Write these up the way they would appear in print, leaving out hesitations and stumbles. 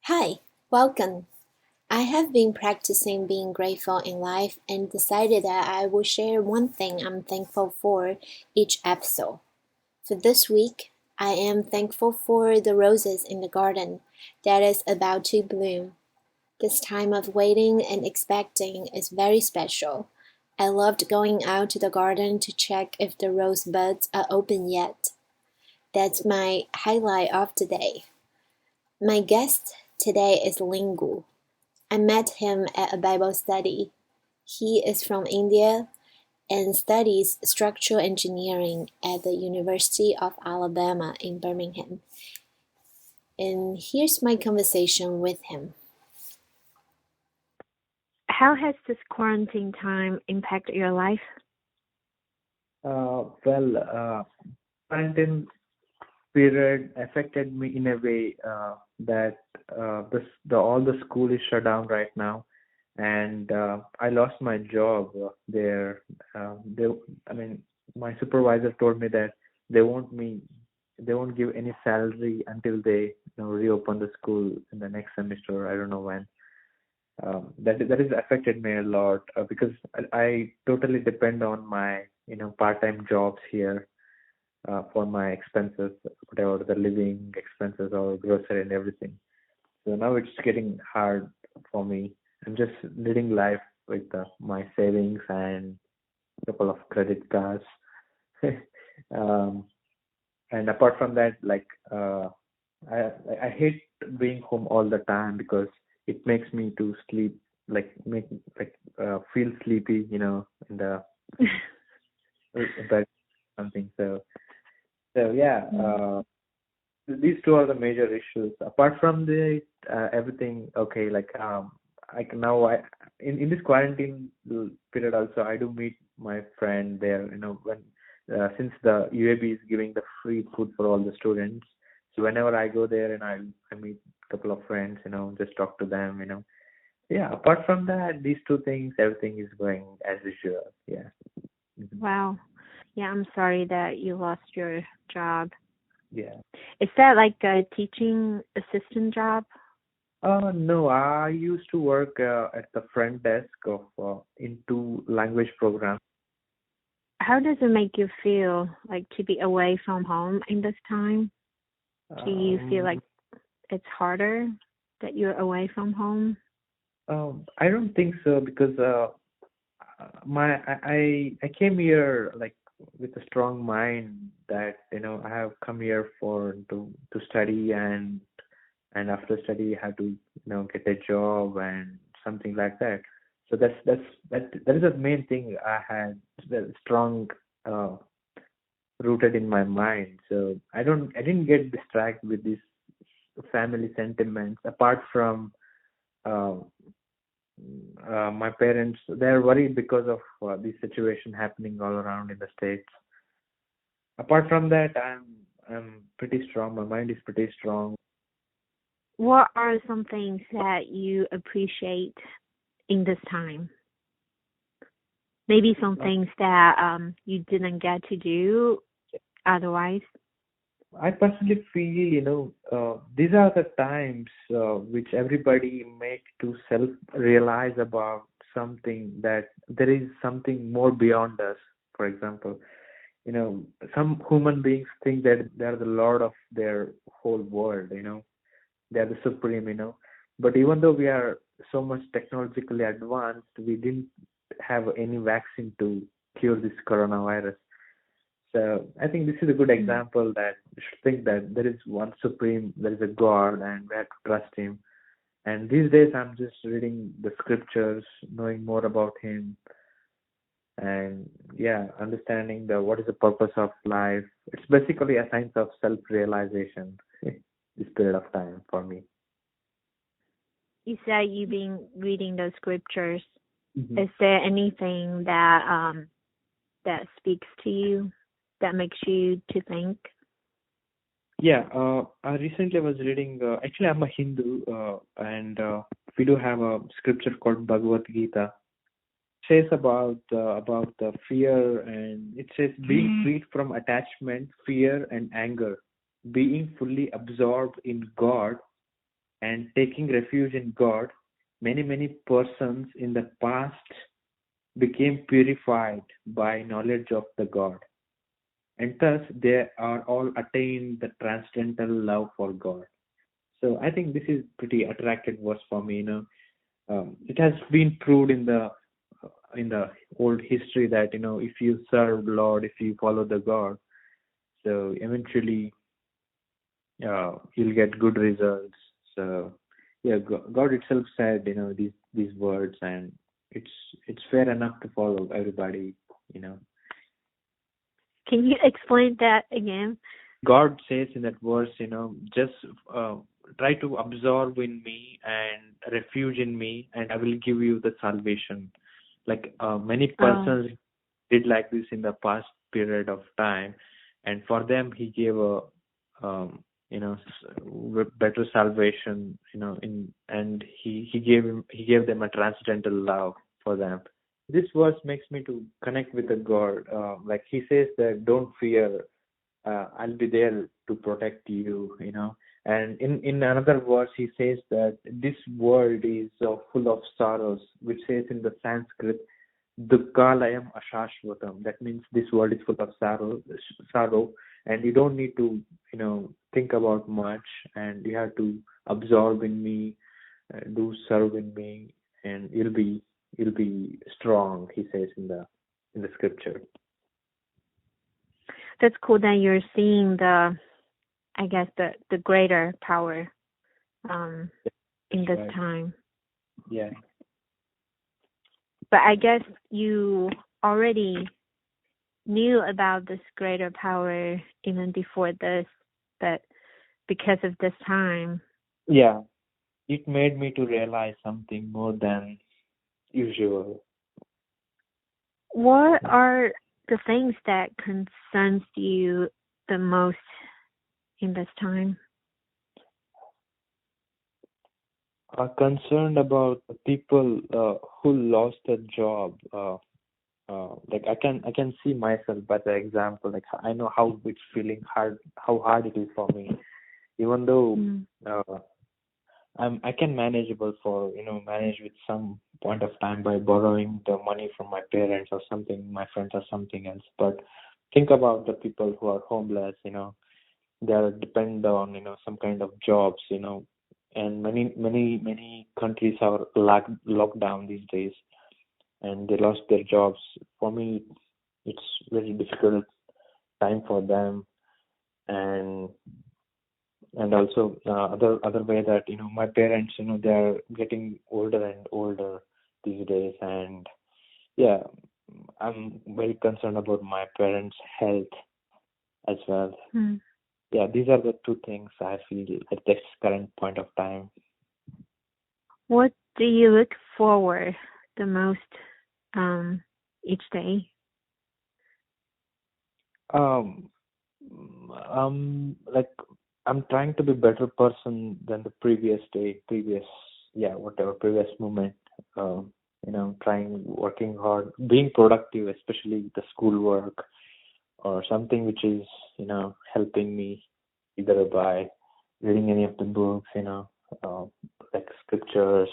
Hi, welcome. I have been practicing being grateful in life and decided that I will share one thing I'm thankful for each episode. For this week, I am thankful for the roses in the garden that is about to bloom. This time of waiting and expecting is very special. I loved going out to the garden to check if the rose buds are open yet. That's my highlight of the day. My guest today is Lingu. I met him at a Bible study. He is from India and studies structural engineering at the University of Alabama in Birmingham. And here's my conversation with him. How has this quarantine time impacted your life? Quarantine period affected me in a way that all the school is shut down right now, and I lost my job there. They, I mean, my supervisor told me that they won't me, they won't give any salary until they reopen the school in the next semester. I don't know when. That has affected me a lot because I totally depend on my part-time jobs here for my expenses, whatever the living expenses or grocery and everything. So now it's getting hard for me. I'm just leading life with my savings and a couple of credit cards. um, and apart from that, I I hate being home all the time because it makes me to sleep, make feel sleepy, in the bed something. So yeah, these two are the major issues. Apart from the everything, okay. I can now I in this quarantine period also I do meet my friend there. When since the UAB is giving the free food for all the students, so whenever I go there and I meet a couple of friends, just talk to them. Yeah. Apart from that, these two things, everything is going as usual. Yeah. Mhm. Wow. Yeah, I'm sorry that you lost your job. Yeah. Is that like a teaching assistant job? No, I used to work at the front desk of into language programs. How does it make you feel like to be away from home in this time? Do you feel Um, like it's harder that you're away from home? I don't think so because I came here like with a strong mind that I have come here for to study and after study I have to get a job and something like that. So that is the main thing I had the strong uh, rooted in my mind. So I didn't get distracted with these family sentiments apart from uh, my parents. They're worried because of this situation happening all around in the states. Apart from that, I'm pretty strong. My mind is pretty strong. What are some things that you appreciate in this time? Maybe some Uh, things that you didn't get to do otherwise. I personally feel, these are the times which everybody make to self-realize about something, that there is something more beyond us. For example, some human beings think that they are the lord of their whole world. They are the supreme. But even though we are so much technologically advanced, we didn't have any vaccine to cure this coronavirus. So I think this is a good Mm. example that we should think that there is one supreme, there is a God, and we have to trust Him. And these days, I'm just reading the scriptures, knowing more about Him, and yeah, understanding the what is the purpose of life. It's basically a science of self-realization. This period of time for me. You said you've been reading those scriptures. Hmm. Is there anything that speaks to you that makes you to think? Yeah, I recently was reading. Actually, I'm a Hindu, and we do have a scripture called Bhagavad Gita. Says about the fear, and it says being freed from attachment, fear, and anger, being fully absorbed in God, and taking refuge in God, many persons in the past became purified by knowledge of the God, and thus they are all attained the transcendental love for God. So I think this is pretty attractive verse for me. It has been proved in the old history that if you serve Lord, if you follow the God, so eventually you'll get good results. So yeah, God itself said these words, and it's fair enough to follow everybody. you know Can you explain that again? God says in that verse, just try to absorb in me and refuge in me, and I will give you the salvation. Like many Oh, persons did like this in the past period of time, and for them He gave a better salvation. And He gave them a transcendental love for them. This verse makes me to connect with the God. Like He says that don't fear, I'll be there to protect you. And in another verse, he says that this world is full of sorrows, which says in the Sanskrit, Dukkalayam Ashashvatam. That means this world is full of sorrow, and you don't need to, think about much, and you have to absorb in me, do serve in me, and you'll be strong. He says in the scripture. that's cool that you're seeing the greater power in That's this right. time. Yeah. But I guess you already knew about this greater power even before this, but because of this time. Yeah. It made me to realize something more than usual. What are the things that concerns you the most in this time? Are concerned about the people who lost their job. Like I can see myself by the example. Like I know how it's feeling hard, how hard it is for me. Even though Mm. uh, I can manage with some point of time by borrowing the money from my parents or something, my friends or something else. But think about the people who are homeless. They are depend on some kind of jobs. And many countries are locked down these days, and they lost their jobs. For me, it's very difficult time for them. And and also other way that my parents, they are getting older and older these days. And yeah, I'm very concerned about my parents' health as well. Mm. Yeah, these are the two things I feel at this current point of time. What do you look forward the most um, each day? Um, like I'm trying to be better person than the previous day, whatever previous moment. Trying, working hard, being productive, especially the schoolwork or something which is, helping me either by reading any of the books, uh, like scriptures,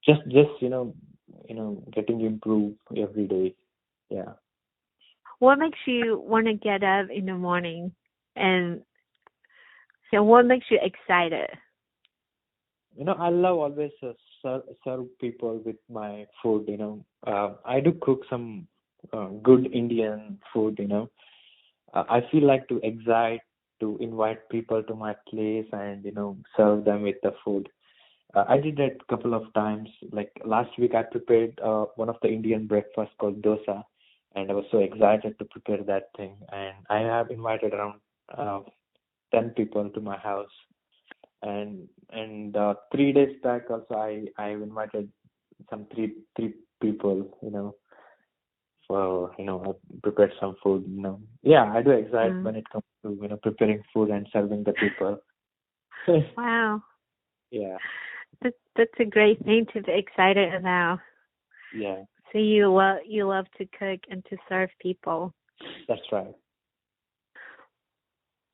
just getting improved every day. Yeah. What makes you want to get up in the morning? And so what makes you excited? I love always serve people with my food. I do cook some good Indian food. I feel like to excite to invite people to my place and serve them with the food. I did that a couple of times. Like last week, I prepared one of the Indian breakfast called dosa, and I was so excited to prepare that thing. And I have invited around uh, 10 people to my house. And 3 days back also, I've invited some three people. For I prepared some food. Yeah, I do excite Mm. when it comes to preparing food and serving the people. Wow, Yeah, that's a great thing to be excited about. yeah, So you love to cook and to serve people. that's right.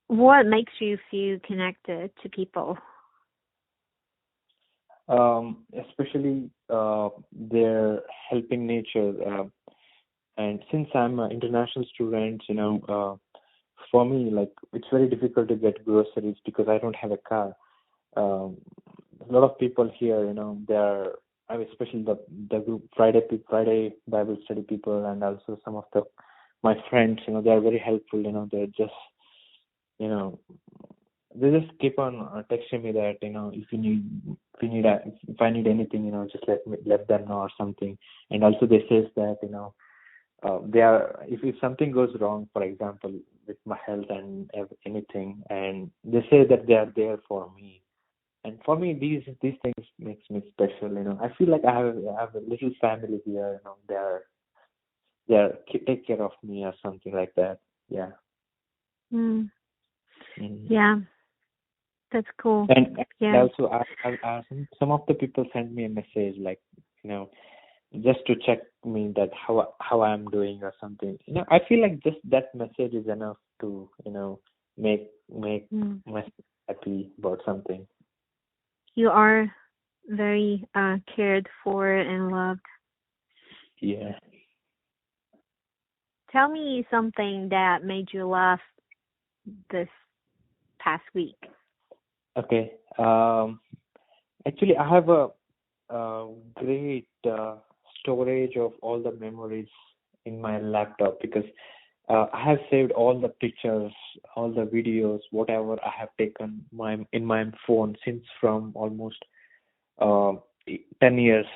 What makes you feel connected to people? Especially their helping nature. And since I'm an international student, for me, like it's very difficult to get groceries because I don't have a car. Um, a lot of people here, they are, I mean, especially the group Friday Bible study people, and also some of the my friends, they are very helpful. They're just, you know, they just keep on texting me that, if I need anything, just let them know or something. And also they says that, they are, if something goes wrong, for example, with my health and anything, and they say that they are there for me. And for me, these things makes me special. I feel like I have a little family here. Take care of me or something like that. Yeah. Mm. Mm. Yeah, that's cool. And Yeah. also, some of the people send me a message like, just to check me that how I'm doing or something. I feel like just that message is enough to make Mm. myself happy about something. You are very cared for and loved. Yeah. Tell me something that made you laugh this past week. Okay. Actually, I have a great storage of all the memories in my laptop because I have saved all the pictures, all the videos, whatever I have taken in my phone since from almost uh, 10 years.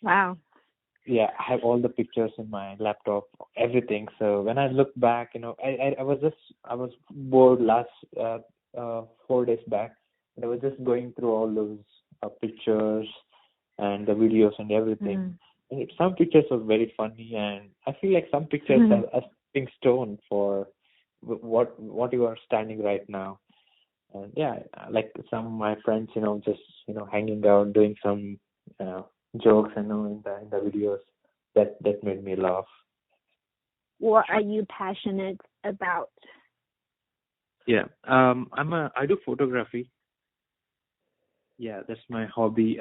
Wow. Yeah, I have all the pictures in my laptop, everything. So when I look back, I was bored last 4 days back, and I was just going through all those pictures and the videos and everything. Mm. And some pictures were very funny, and I feel like some pictures are a stepping stone for what you are standing right now. And yeah, like some of my friends, just hanging out, doing some jokes, in the videos that made me laugh. What are you passionate about? Yeah, I do photography. Yeah, that's my hobby.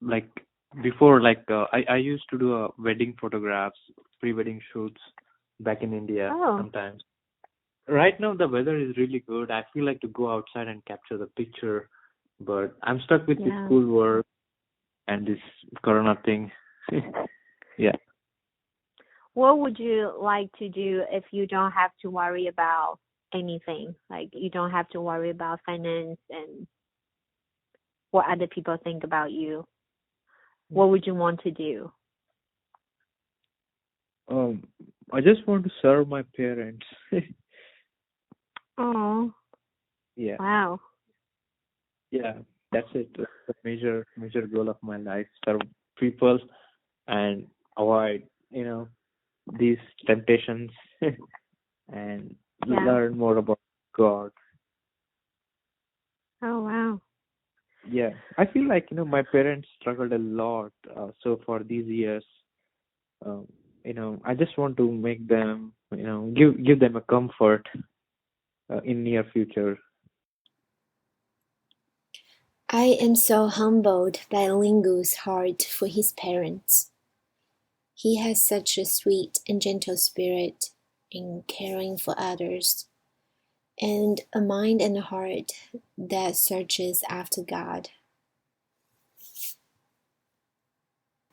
Like before, I used to do wedding photographs, pre-wedding shoots back in India Oh, sometimes. Right now the weather is really good. I feel like to go outside and capture the picture, but I'm stuck with the yeah. schoolwork and this corona thing. Yeah. What would you like to do if you don't have to worry about anything? Like you don't have to worry about finance and what other people think about you. What would you want to do? Um, I just want to serve my parents. Oh, Yeah, wow. yeah, that's it. That's the major goal of my life. Serve people and avoid, these temptations and Yeah. learn more about God. Oh, wow. Yeah, I feel like, my parents struggled a lot. So for these years, um, I just want to make them, give them a comfort in near future. I am so humbled by Lingu's heart for his parents. He has such a sweet and gentle spirit in caring for others, and a mind and a heart that searches after God.